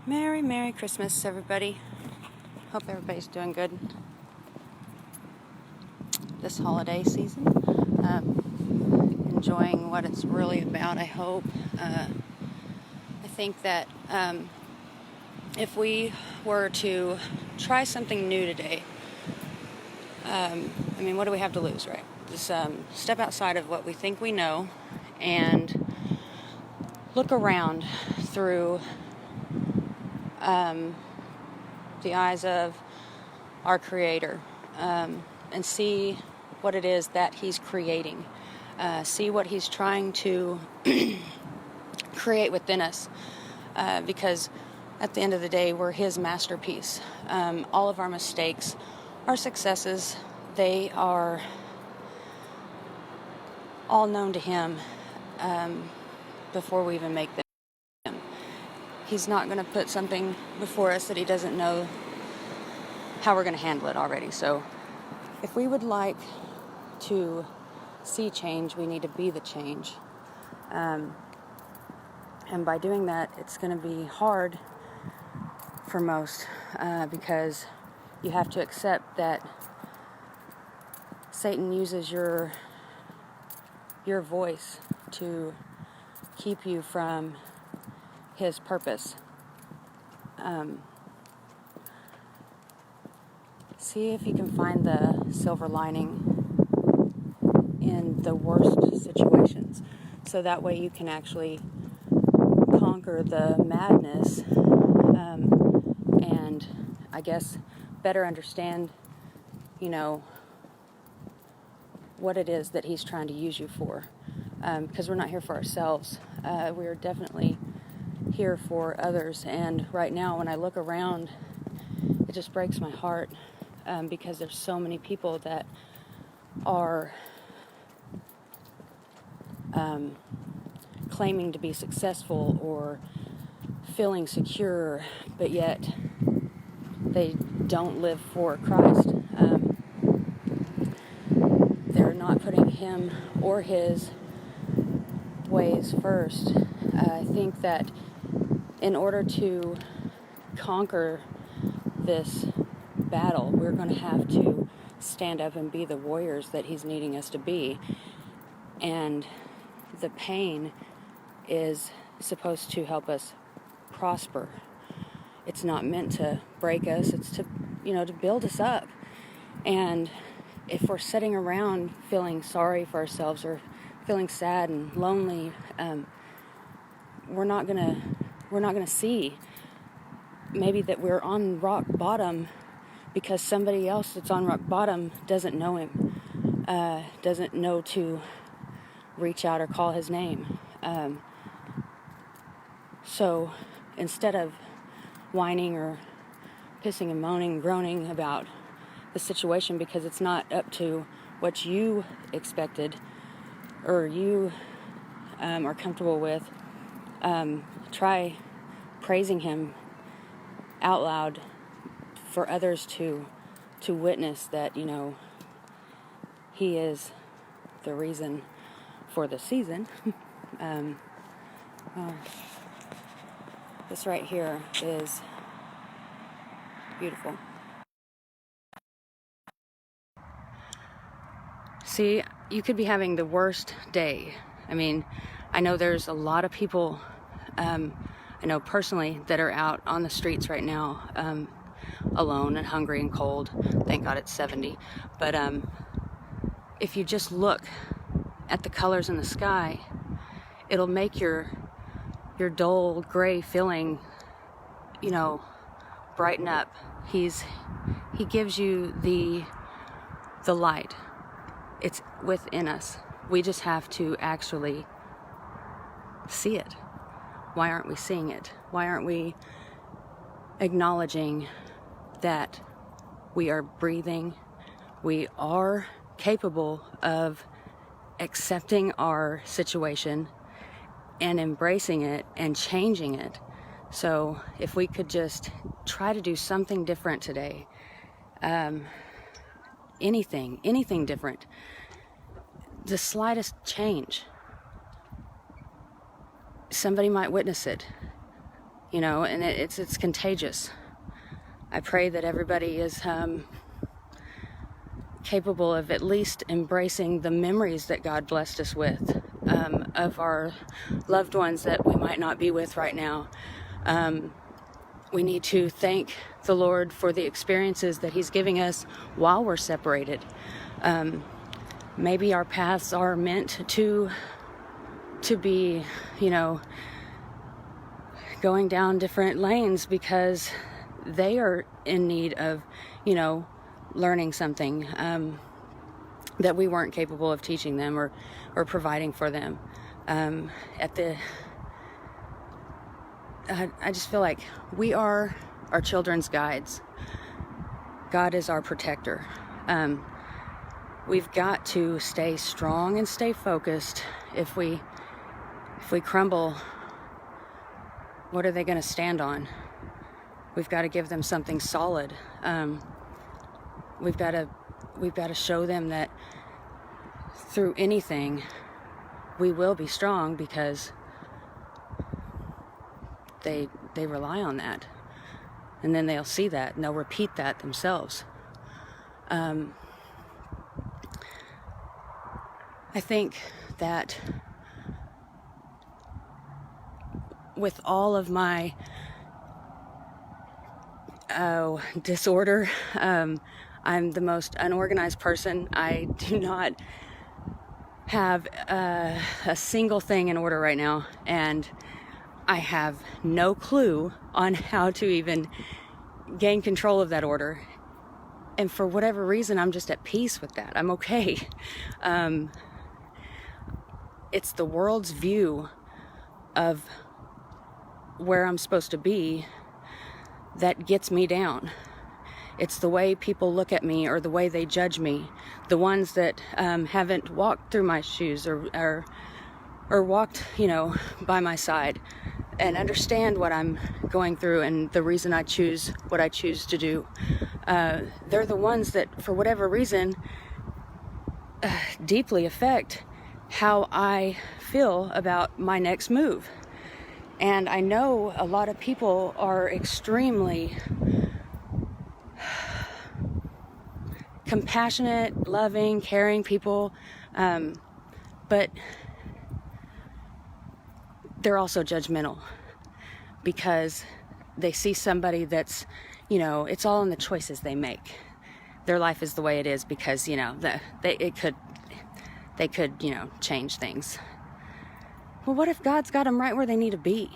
Merry Christmas, everybody. Hope everybody's doing good this holiday season. Enjoying what it's really about, I hope. I think that if we were to try something new today, what do we have to lose, right? Just step outside of what we think we know and look around through the eyes of our Creator, and see what it is that He's creating. See what He's trying to create within us, because at the end of the day, we're His masterpiece. All of our mistakes, our successes, they are all known to Him before we even make them. He's not going to put something before us that He doesn't know how we're going to handle it already. So if we would like to see change, we need to be the change. And by doing that, it's going to be hard for most, because you have to accept that Satan uses your voice to keep you from his purpose. See if you can find the silver lining in the worst situations, so that way you can actually conquer the madness, and I guess better understand, what it is that He's trying to use you for, because we're not here for ourselves. We're definitely here for others. And right now, when I look around, it just breaks my heart, because there's so many people that are claiming to be successful or feeling secure, but yet they don't live for Christ. They're not putting Him or His ways first. I think that in order to conquer this battle, we're going to have to stand up and be the warriors that He's needing us to be. And the pain is supposed to help us prosper. It's not meant to break us. It's to build us up. And if we're sitting around feeling sorry for ourselves or feeling sad and lonely, we're not gonna see maybe that we're on rock bottom because somebody else that's on rock bottom doesn't know Him, doesn't know to reach out or call His name. So instead of whining or pissing and moaning, groaning about the situation because it's not up to what you expected or you are comfortable with, try praising Him out loud for others to witness that, He is the reason for the season. This right here is beautiful. See, you could be having the worst day. I know there's a lot of people, I know personally, that are out on the streets right now, alone and hungry and cold. Thank God it's 70. But if you just look at the colors in the sky, it'll make your dull gray feeling, brighten up. He gives you the light. It's within us. We just have to actually see it. Why aren't we seeing it? Why aren't we acknowledging that we are breathing? We are capable of accepting our situation and embracing it and changing it. So if we could just try to do something different today, anything different, the slightest change, somebody might witness it. and it's contagious. I pray that everybody is capable of at least embracing the memories that God blessed us with, of our loved ones that we might not be with right now. We need to thank the Lord for the experiences that He's giving us while we're separated. Maybe our paths are meant to be, going down different lanes because they are in need of, learning something that we weren't capable of teaching them or providing for them. I just feel like we are our children's guides. God is our protector. We've got to stay strong and stay focused. If we crumble, what are they going to stand on? We've got to give them something solid. We've got to show them that through anything we will be strong because they rely on that, and then they'll see that and they'll repeat that themselves. I think that with all of my disorder, I'm the most unorganized person. I do not have a single thing in order right now, and I have no clue on how to even gain control of that order. And for whatever reason, I'm just at peace with that. I'm okay. It's the world's view of where I'm supposed to be that gets me down. It's the way people look at me or the way they judge me. The ones that haven't walked through my shoes or walked, by my side and understand what I'm going through and the reason I choose what I choose to do. They're the ones that, for whatever reason, deeply affect how I feel about my next move. And I know a lot of people are extremely compassionate, loving, caring people, but they're also judgmental because they see somebody that's, it's all in the choices they make. Their life is the way it is because, they could change things. Well, what if God's got them right where they need to be?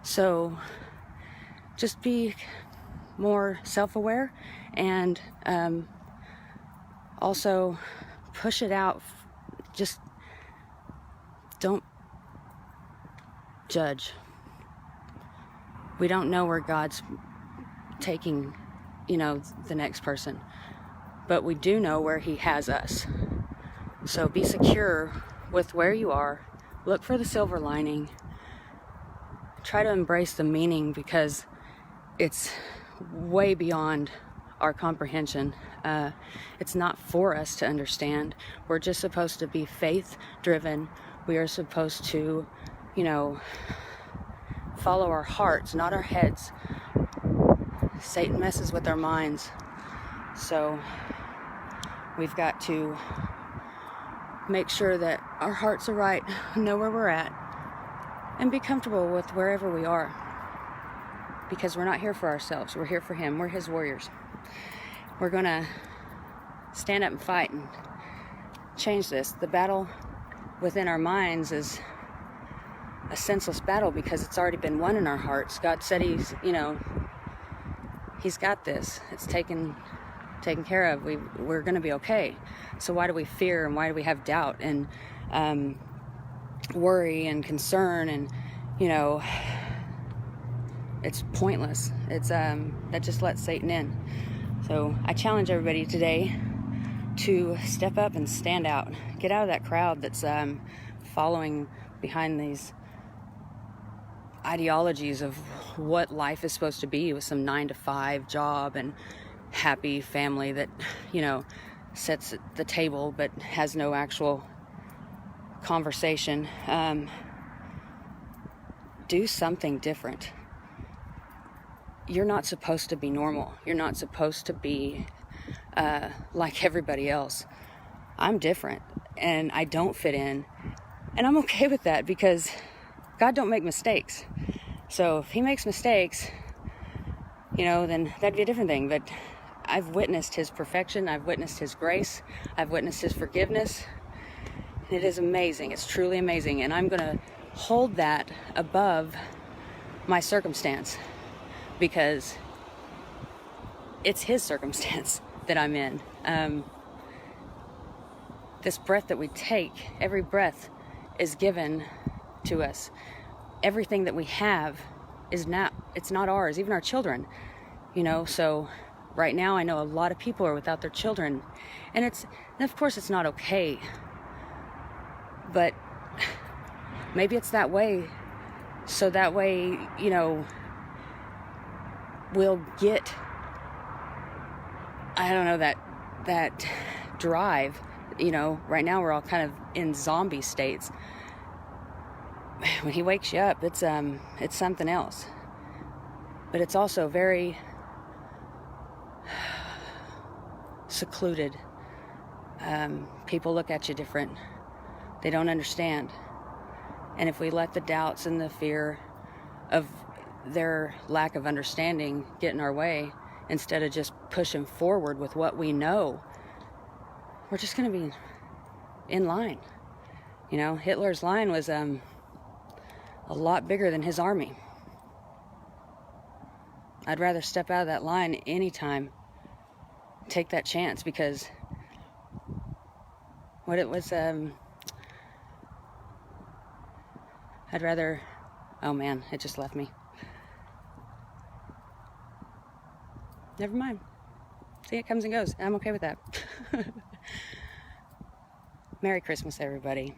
So just be more self-aware and also push it out. Just don't judge. We don't know where God's taking, the next person, but we do know where He has us. So be secure with where you are. Look for the silver lining. Try to embrace the meaning because it's way beyond our comprehension. It's not for us to understand. We're just supposed to be faith-driven. We are supposed to, follow our hearts, not our heads. Satan messes with our minds. So we've got to make sure that our hearts are right, know where we're at, and be comfortable with wherever we are. Because we're not here for ourselves. We're here for Him. We're His warriors. We're going to stand up and fight and change this. The battle within our minds is a senseless battle because it's already been won in our hearts. God said He's got this. It's taken care of. We're going to be okay. So why do we fear and why do we have doubt and worry and concern and it's pointless. It's that just lets Satan in. So I challenge everybody today to step up and stand out. Get out of that crowd that's following behind these ideologies of what life is supposed to be with some 9-to-5 job and happy family that, sits at the table but has no actual conversation. Do something different. you're not supposed to be normal. You're not supposed to be like everybody else. I'm different, and I don't fit in, and I'm okay with that because God don't make mistakes. So if he makes mistakes, then that'd be a different thing. But I've witnessed his perfection. I've witnessed his grace. I've witnessed his forgiveness. It is amazing. It's truly amazing. And I'm going to hold that above my circumstance because it's his circumstance that I'm in. This breath that we take, every breath is given to us. Everything that we have it's not ours, even our children, so right now I know a lot of people are without their children, and of course it's not okay, but maybe it's that way, so that way, we'll get, I don't know, that drive, right now we're all kind of in zombie states. When he wakes you up, it's something else. But it's also very secluded. People look at you different. They don't understand. And if we let the doubts and the fear of their lack of understanding get in our way, instead of just pushing forward with what we know, we're just going to be in line. Hitler's line was a lot bigger than his army. I'd rather step out of that line anytime. Take that chance, because what it was, I'd rather, oh man, it just left me. Never mind. See, it comes and goes. I'm okay with that. Merry Christmas, everybody.